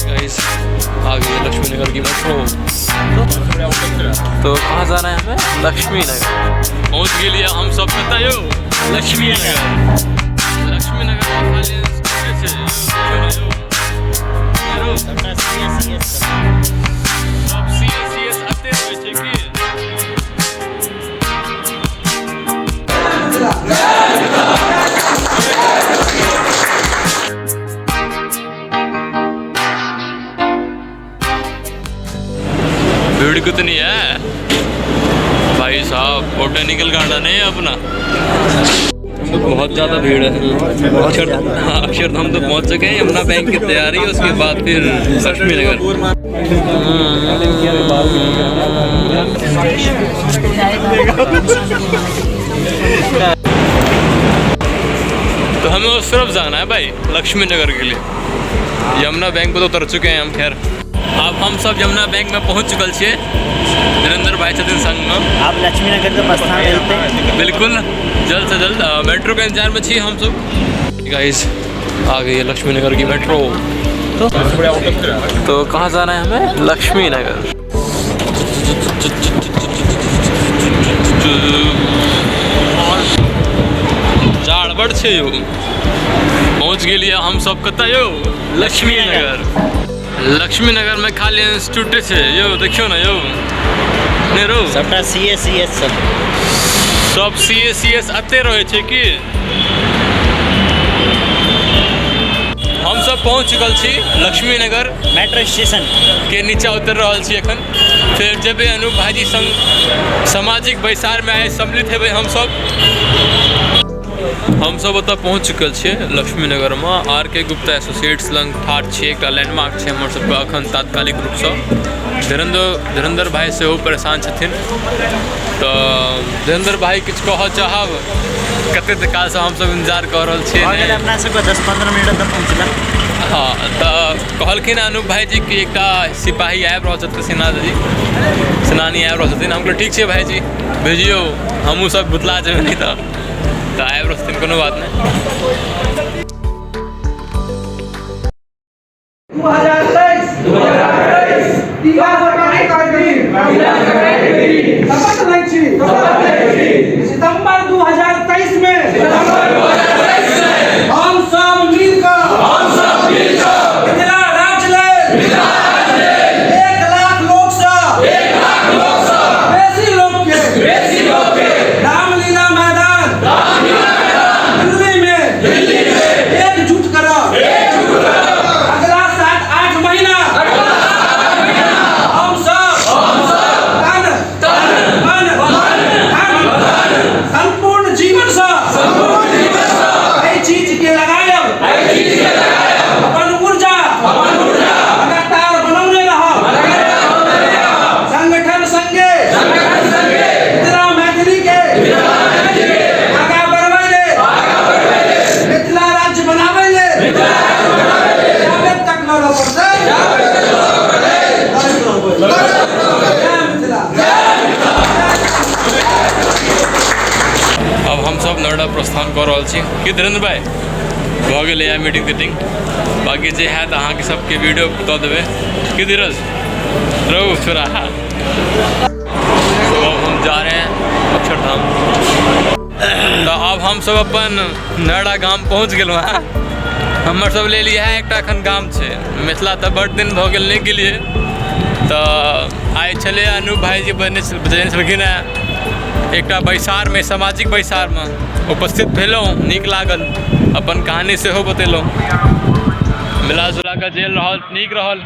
Guys आ गई लक्ष्मी नगर की metro. तो कहाँ जाना है हमें? लक्ष्मी नगर पहुँच गए लिए हम सब। पता है लक्ष्मी नगर। लक्ष्मी नगर भीड़ कितनी है भाई साहब। बोटेनिकल गार्डन है अपना। बहुत ज़्यादा भीड़ है। अक्षरधाम तो पहुंच चुके हैं। यमुना बैंक की तैयारी है, उसके बाद फिर लक्ष्मी नगर। तो हमें उस तरफ जाना है भाई, लक्ष्मी नगर के लिए। यमुना बैंक पे तो उतर चुके हैं हम। खैर अब हम सब यमुना बैंक में पहुंच चुकल छे। धीरेन्द्र भाई छथिन संग में। आप लक्ष्मी नगर के प्रस्थान करते हैं? बिल्कुल, जल्द से जल्द मेट्रो के इंतजार में छी हम सब। गाइस आ गई है लक्ष्मी नगर की मेट्रो। तो कहाँ जाना है हमें? लक्ष्मी नगर। झाड़ बढ़ छे यो। पहुँच गए लिए हम सब। कता यो लक्ष्मी नगर। लक्ष्मी नगर में खाली इंस्टीट्यूट है यो। देखियो ना यो नेरो सबटा CS सब CS आते रहे छे कि। हम सब पहुँच चुकल छी लक्ष्मी नगर मेट्रो स्टेशन के नीचे उतर रहा छी एखन। फिर जब अनूप भाईजी संग सामाजिक बैसार में आए सम्मिलित हेबै हम सब ओतऽ पहुँच चुकल छियै लक्ष्मी नगर में। RK गुप्ता एसोसिएट्स लंग ठाढ़ छियै। एकटा लैंडमार्क छै हमर सबके अखन तात्कालिक रूपसँ। धीरेन्द्र भाई सेहो परेशान छथिन। तो धीरेन्द्र भाई किछु कहऽ चाहब? कते कालसँ हमसब इंतजार कऽ रहल छियै। अपना सबके 10-15 मिनट तक पहुँचल। हाँ तो कहलखिन अनूप भाईजी कि एकटा सिपाही आबि रहल छथिन, सेनानी आबि रहल छथिन। हम कहलियै ठीक छै भाईजी भेजियो, हमहूँ सब भुतला जेबै नहीं तो आबि रहल छथिन, कोनो बात नहीं। 2023 सितंबर 2023 में हम सब मिलकर मिथिला राज्य लेल 1 लाख लोक सँ बेसी लोक के रामलीला मैदान दिल्ली में एकजुट करब। अगला 7-8 महीना हम सब संपूर्ण जीवन से एहि चीज के लगायब। अपन ऊर्जा लगातार बनौने रहब। संगठन संगे मिथिला मैथिली के आगाँ बढ़बै ले, मिथिला राज्य बनाबै ले जाबे तक लड़ऽ पड़तै। अब हम सब नोएडा प्रस्थान कर रहा छी कि धीरेन्द्र भाई भऽ गेलै है मीटिंग तीटिंग। बाकी जे है अहाँ के सबके वीडियो दऽ देबै कि धीरज रहू छोरा। तो अब हम जा रहे हैं अक्षरधाम। तो अब हम सब अपन नोएडा गाम पहुँच गेलहुँ हैं। हमर सब ले लिया है एकटा एखन गाम छै मिथिला। तऽ बड़ दिन भऽ गेल नहीं गेलिए। तो आइ छलै अनूप भाईजी बजने छलखिन हैं एकटा बैसार में, सामाजिक बैसार में उपस्थित भेलहुँ। नीक लागल, अपन कहानी सेहो बतेलहुँ। मिला जुला कऽ जे रहल नीक रहल।